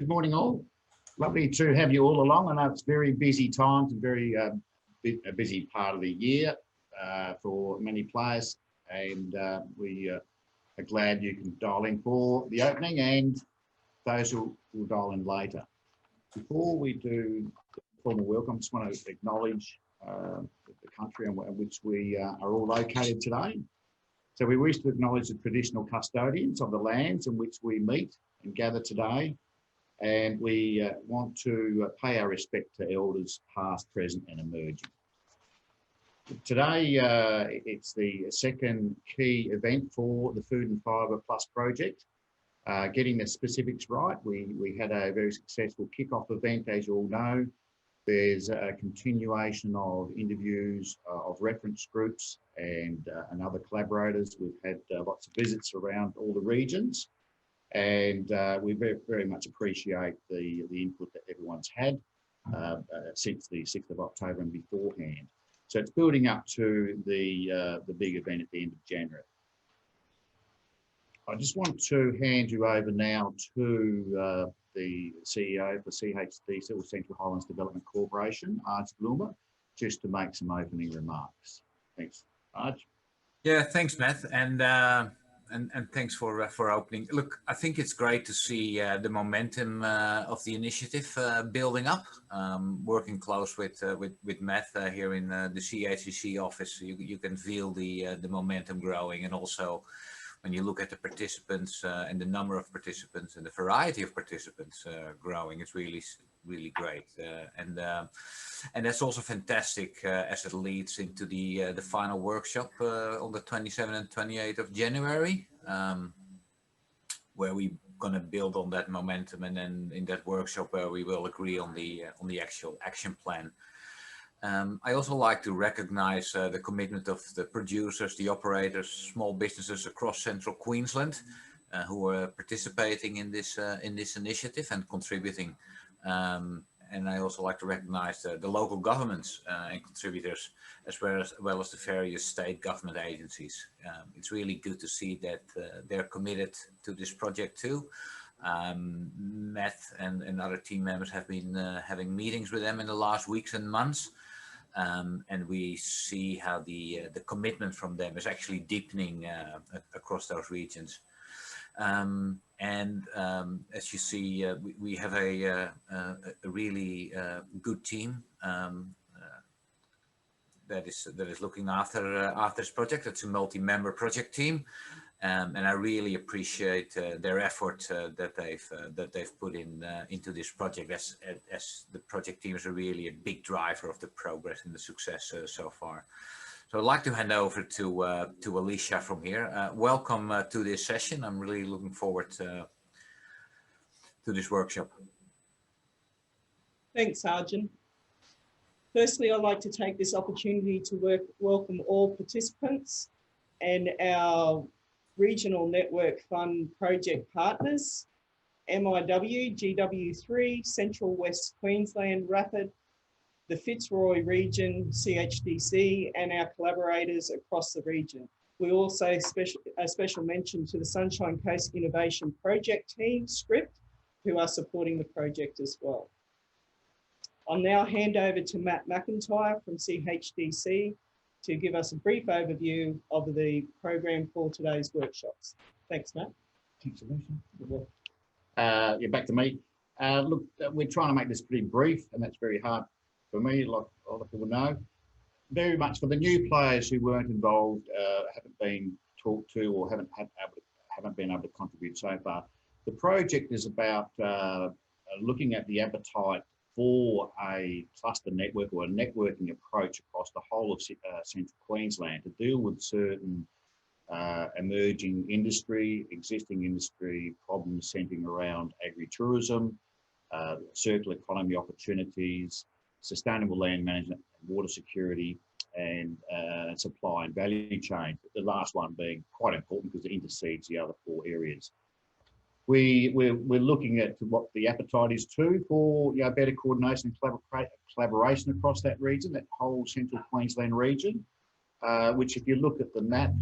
Good morning, all. Lovely to have you all along. I know it's very busy times and very a busy part of the year for many players, and we are glad you can dial in for the opening and those who will dial in later. Before we do the formal welcome, I just want to acknowledge the country in which we are all located today. So we wish to acknowledge the traditional custodians of the lands in which we meet and gather today. And we want to pay our respect to elders past, present and emerging. Today, it's the second key event for the Food and Fibre Plus project. Getting the specifics right, we had a very successful kick-off event, as you all know. There's a continuation of interviews of reference groups and other collaborators. We've had lots of visits around all the regions. And we very much appreciate the input that everyone's had since the 6th of October and beforehand. So it's building up to the big event at the end of January. I just want to hand you over now to the CEO for CHDC, or Central Highlands Development Corporation, Arjan Bloemer, just to make some opening remarks. Thanks, Arj. Yeah, thanks, Matt. And thanks for opening. Look, I think it's great to see the momentum of the initiative building up. Working close with Matt here in the CHDC office, you can feel the momentum growing, and also when you look at the participants and the number of participants and the variety of participants growing, it's really great. And that's also fantastic as it leads into the final workshop on the 27th and 28th of January, where we're going to build on that momentum, and then in that workshop where we will agree on the actual action plan. I also like to recognize the commitment of the producers, the operators, small businesses across Central Queensland who are participating in this initiative and contributing. And I also like to recognize the local governments and contributors, as well as the various state government agencies. It's really good to see that they're committed to this project too. Matt and other team members have been having meetings with them in the last weeks and months. And we see how the commitment from them is actually deepening across those regions. As you see, we have a really good team that is looking after this project. It's a multi-member project team, and I really appreciate their effort that they've put into this project. As the project team is really a big driver of the progress and the success so far. So I'd like to hand over to Alicia from here. Welcome to this session. I'm really looking forward to this workshop. Thanks, Arjan. Firstly, I'd like to take this opportunity to welcome all participants and our Regional Network Fund project partners, MIW, GW3, Central West Queensland, Rapid, the Fitzroy region, CHDC, and our collaborators across the region. We also a special mention to the Sunshine Coast Innovation Project team, Script, who are supporting the project as well. I'll now hand over to Matt McIntyre from CHDC to give us a brief overview of the program for today's workshops. Thanks, Matt. Thanks, Alicia. Yeah, back to me. Look, we're trying to make this pretty brief, and that's very hard for me, like a lot of people know. Very much for the new players who weren't involved, haven't been talked to, or haven't been able to contribute so far. The project is about looking at the appetite for a cluster network or a networking approach across the whole of Central Queensland to deal with certain emerging industry, existing industry problems centering around agri-tourism, circular economy opportunities, sustainable land management, water security, and supply and value chain. The last one being quite important because it intercedes the other four areas. We're looking at what the appetite is too for better coordination and collaboration across that region, that whole Central Queensland region, which if you look at the map,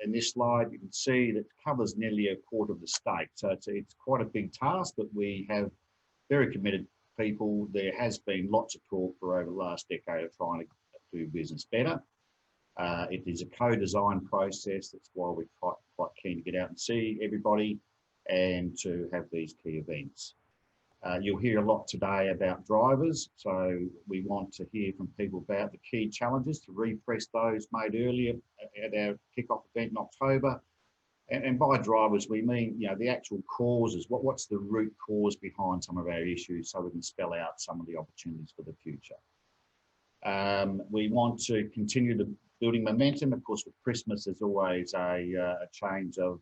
in this slide, you can see that it covers nearly a quarter of the state. So it's quite a big task, but we have very committed people. There has been lots of talk for over the last decade of trying to do business better. It is a co-design process. That's why we're quite keen to get out and see everybody and to have these key events. You'll hear a lot today about drivers, so we want to hear from people about the key challenges, to refresh those made earlier at our kickoff event in October. And by drivers, we mean, you know, the actual causes. What's the root cause behind some of our issues, so we can spell out some of the opportunities for the future. We want to continue the building momentum. Of course, with Christmas, there's always a change of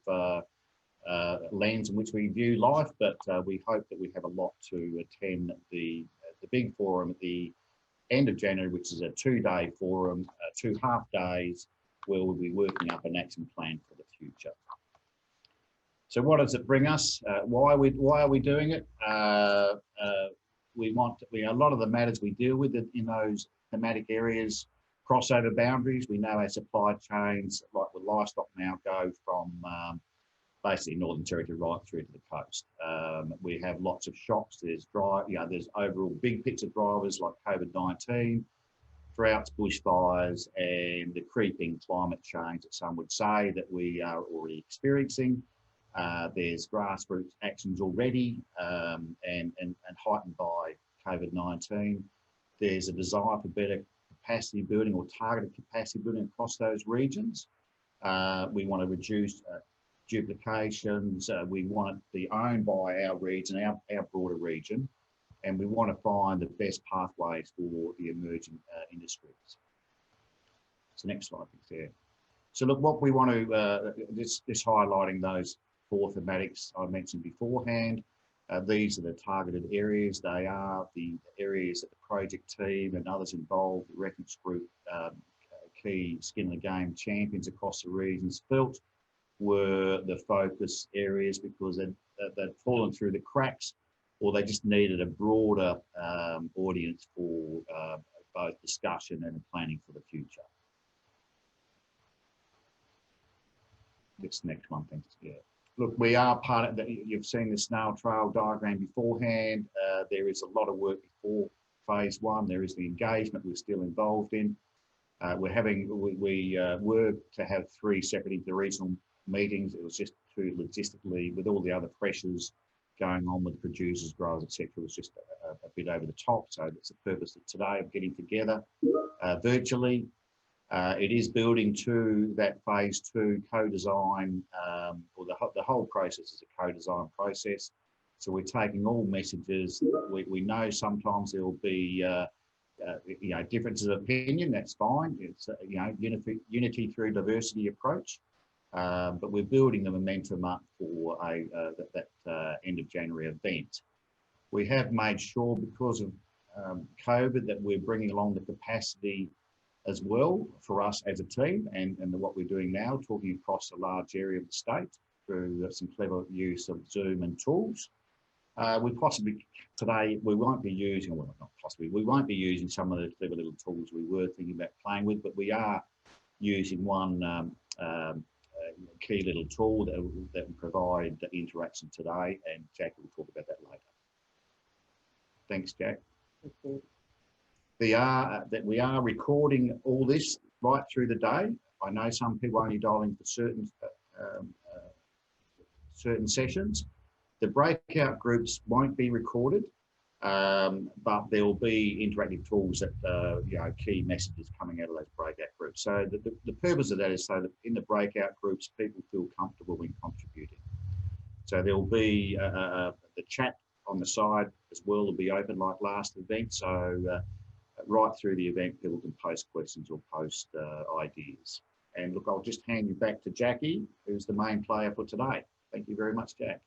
lens in which we view life, but we hope that we have a lot to attend the big forum at the end of January, which is a 2-day forum, 2 half days, where we'll be working up an action plan for the future. So what does it bring us? Why are we doing it? A lot of the matters we deal with in those thematic areas cross over boundaries. We know our supply chains, like with livestock, now go from basically Northern Territory right through to the coast. We have lots of shocks. There's overall big picture drivers like COVID-19, droughts, bushfires, and the creeping climate change that some would say that we are already experiencing. There's grassroots actions already and heightened by COVID-19. There's a desire for better capacity building or targeted capacity building across those regions. We want to reduce duplications. We want it to be owned by our region, our broader region, and we want to find the best pathways for the emerging industries. So next slide, please. Yeah. So look, what we want to, just highlighting those 4 thematics I mentioned beforehand. These are the targeted areas. They are the areas that the project team and others involved, the reference group, key skin in the game champions across the regions felt were the focus areas, because they'd fallen through the cracks, or they just needed a broader audience for both discussion and planning for the future. This next one, thanks. Yeah. Look, we are part of that. You've seen the snail trail diagram beforehand. There is a lot of work before phase 1. There is the engagement we're still involved in. We were to have 3 separate interregional meetings. It was just too logistically, with all the other pressures going on with producers, growers, etc. It was just a bit over the top. So that's the purpose of today, of getting together virtually. It is building to that phase 2 co-design, or the whole process is a co-design process. So we're taking all messages. We know sometimes there will be differences of opinion. That's fine. It's unity through diversity approach. But we're building the momentum up for that end of January event. We have made sure, because of COVID, that we're bringing along the capacity as well for us as a team, and what we're doing now, talking across a large area of the state through some clever use of Zoom and tools. We possibly today, we won't be using, well, not possibly, we won't be using some of the clever little tools we were thinking about playing with, but we are using one key little tool that will provide the interaction today, and Jack will talk about that later. Thanks, Jack. Okay. We are recording all this right through the day. I know some people only dial in for certain sessions. The breakout groups won't be recorded, but there will be interactive tools that key messages coming out of those breakout groups. So the purpose of that is so that in the breakout groups, people feel comfortable in contributing. So there will be the chat on the side as well will be open like last event. So right through the event, people can post questions or post ideas. And look, I'll just hand you back to Jackie, who's the main player for today. Thank you very much, Jack.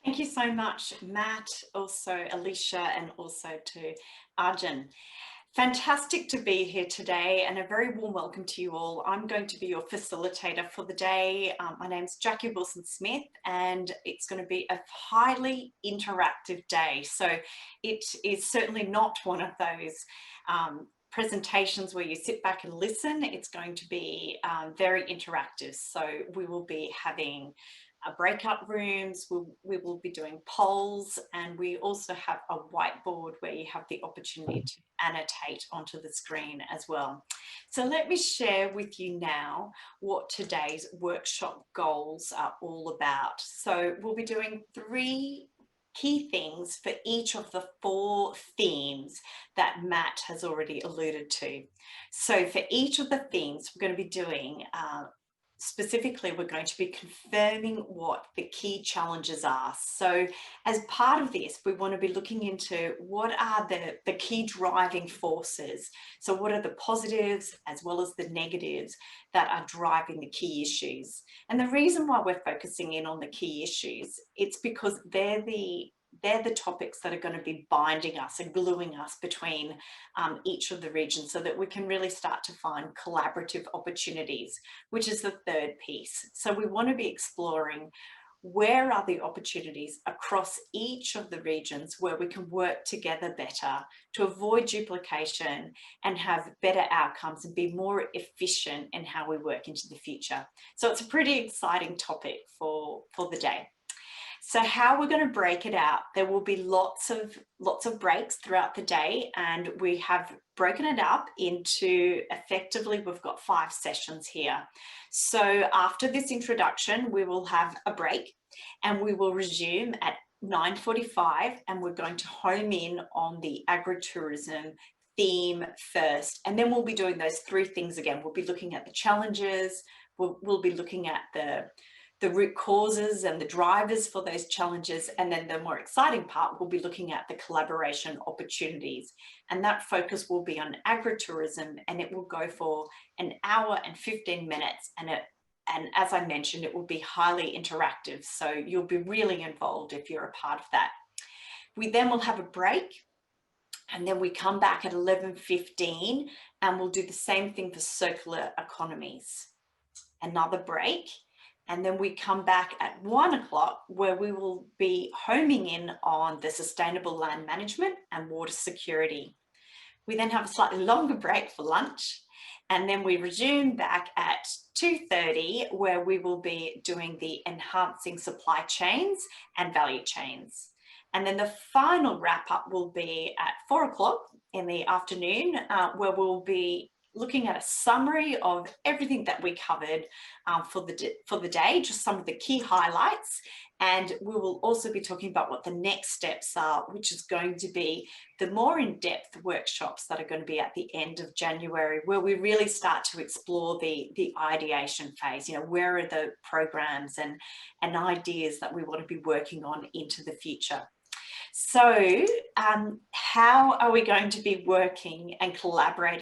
Thank you so much, Matt, also Alicia, and also to Arjan. Fantastic to be here today, and a very warm welcome to you all. I'm going to be your facilitator for the day. My name's Jackie Wilson-Smith, and it's going to be a highly interactive day. So it is certainly not one of those presentations where you sit back and listen. It's going to be very interactive. So we will be having breakout rooms, we will be doing polls, and we also have a whiteboard where you have the opportunity to annotate onto the screen as well. So let me share with you now what today's workshop goals are all about. So we'll be doing 3 key things for each of the 4 themes that Matt has already alluded to. So for each of the themes, we're going to be doing specifically, we're going to be confirming what the key challenges are. So as part of this, we want to be looking into what are the key driving forces. So what are the positives as well as the negatives that are driving the key issues? And the reason why we're focusing in on the key issues, it's because they're the topics that are going to be binding us and gluing us between each of the regions, so that we can really start to find collaborative opportunities, which is the 3rd piece. So we want to be exploring where are the opportunities across each of the regions where we can work together better to avoid duplication and have better outcomes and be more efficient in how we work into the future. So it's a pretty exciting topic for the day. So how we're going to break it out, there will be lots of breaks throughout the day, and we have broken it up into, effectively, we've got 5 sessions here. So after this introduction, we will have a break and we will resume at 9:45, and we're going to home in on the agri-tourism theme first. And then we'll be doing those 3 things again. We'll be looking at the challenges, we'll be looking at the root causes and the drivers for those challenges. And then the more exciting part, we'll be looking at the collaboration opportunities. And that focus will be on agri-tourism, and it will go for 1 hour and 15 minutes. And as I mentioned, it will be highly interactive. So you'll be really involved if you're a part of that. We then will have a break, and then we come back at 11:15, and we'll do the same thing for circular economies. Another break. And then we come back at 1 o'clock, where we will be homing in on the sustainable land management and water security. We then have a slightly longer break for lunch, and then we resume back at 2:30, where we will be doing the enhancing supply chains and value chains. And then the final wrap up will be at 4 o'clock in the afternoon, where we'll be looking at a summary of everything that we covered for the day, just some of the key highlights. And we will also be talking about what the next steps are, which is going to be the more in-depth workshops that are going to be at the end of January, where we really start to explore the ideation phase. You know, where are the programs and ideas that we want to be working on into the future. So how are we going to be working and collaborating